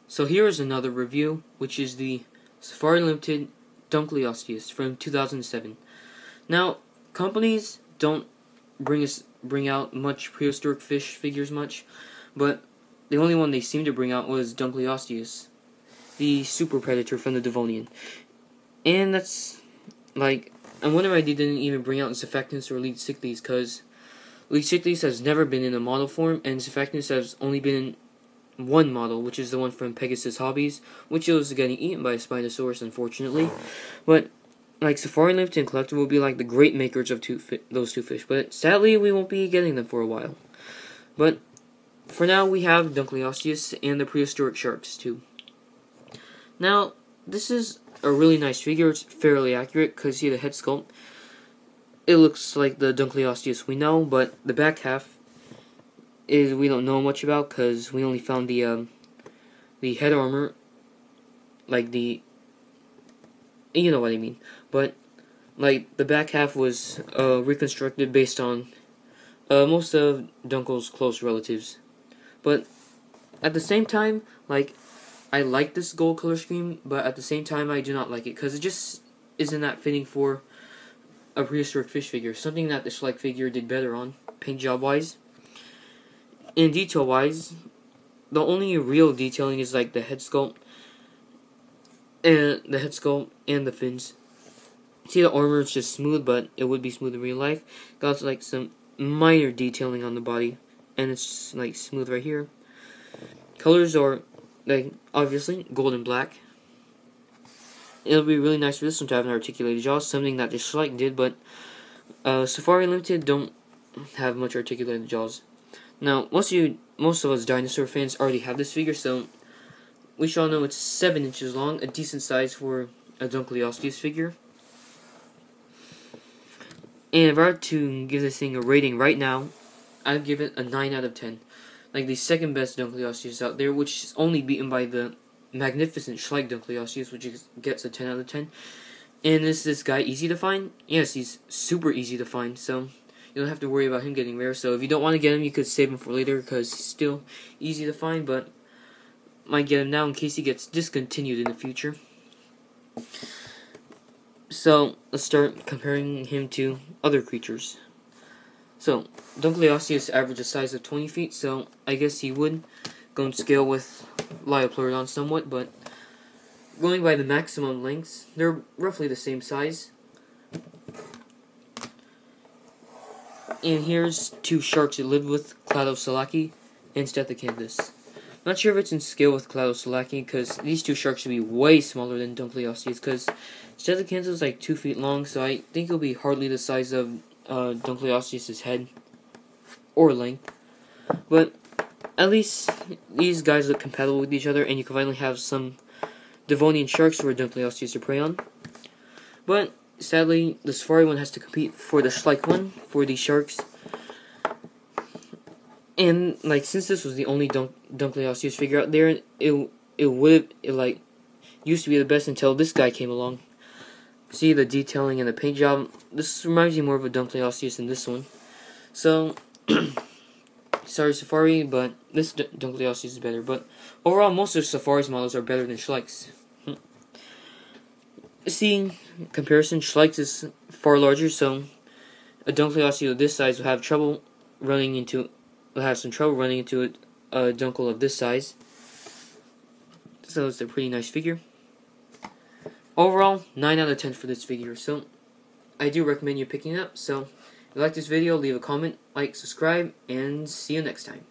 So here is another review, which is the Safari Limited Dunkleosteus from 2007. Now, companies don't bring out much prehistoric fish figures much, but the only one they seem to bring out was Dunkleosteus, the super predator from the Devonian. And that's, like, I wonder why they didn't even bring out Zeffectus or Leedsichthys, because Leedsichthys has never been in a model form, and Zeffectus has only been in one model, which is the one from Pegasus Hobbies, which was getting eaten by a Spinosaurus, unfortunately. But, like, Safari Limited and Collector will be like the great makers of those two fish, but sadly we won't be getting them for a while. But for now we have Dunkleosteus and the prehistoric sharks too. Now, this is a really nice figure. It's fairly accurate because see the head sculpt. It looks like the Dunkleosteus we know, but the back half is we don't know much about because we only found the head armor, like the, you know what I mean. But like the back half was reconstructed based on most of Dunkle's close relatives. But at the same time, like, I like this gold color scheme, but at the same time I do not like it because it just isn't that fitting for a prehistoric fish figure. Something that the Schleich figure did better on, paint job wise. And detail wise, the only real detailing is like the head sculpt and the fins. See, the armor is just smooth, but it would be smooth in real life. Got like some minor detailing on the body, and it's just like smooth right here. Colors are like obviously gold and black. It'll be really nice for this one to have an articulated jaw, something that the Schleich did, but Safari Limited don't have much articulated jaws. Now, most of us dinosaur fans already have this figure, so we shall know it's 7 inches long, a decent size for a Dunkleosteus figure. And if I were to give this thing a rating right now, I'd give it a 9 out of 10. Like the second best Dunkleosteus out there, which is only beaten by the magnificent Schleich Dunkleosteus, which gets a 10 out of 10. And is this guy easy to find? Yes, he's super easy to find, so you don't have to worry about him getting rare. So if you don't want to get him, you could save him for later because he's still easy to find, but might get him now in case he gets discontinued in the future. So let's start comparing him to other creatures. So Dunkleosteus averaged a size of 20 feet, so I guess he would go in scale with Liopleurodon somewhat, but going by the maximum lengths, they're roughly the same size. And here's two sharks that lived with Cladosolaki and Stethocyanthus. Not sure if it's in scale with Cladosolaki, because these two sharks should be way smaller than Dunkleosteus, because Stethocyanthus is like 2 feet long, so I think it'll be hardly the size of Dunkleosteus' head or length. But at least these guys look compatible with each other, and you can finally have some Devonian sharks for Dunkleosteus to prey on. But sadly, the Safari one has to compete for the Schleich one for these sharks. And like, since this was the only Dunkleosteus figure out there, it used to be the best until this guy came along. See the detailing and the paint job. This reminds me more of a Dunkleosteus than this one. So sorry Safari, but this Dunkleosteus is better. But overall, most of Safari's models are better than Schleich's. Seeing comparison, Schleich's is far larger, so a Dunkleosteus of this size will have some trouble running into a Dunkel of this size. So it's a pretty nice figure. Overall, 9 out of 10 for this figure. So I do recommend you picking it up. So if you like this video, leave a comment, like, subscribe, and see you next time.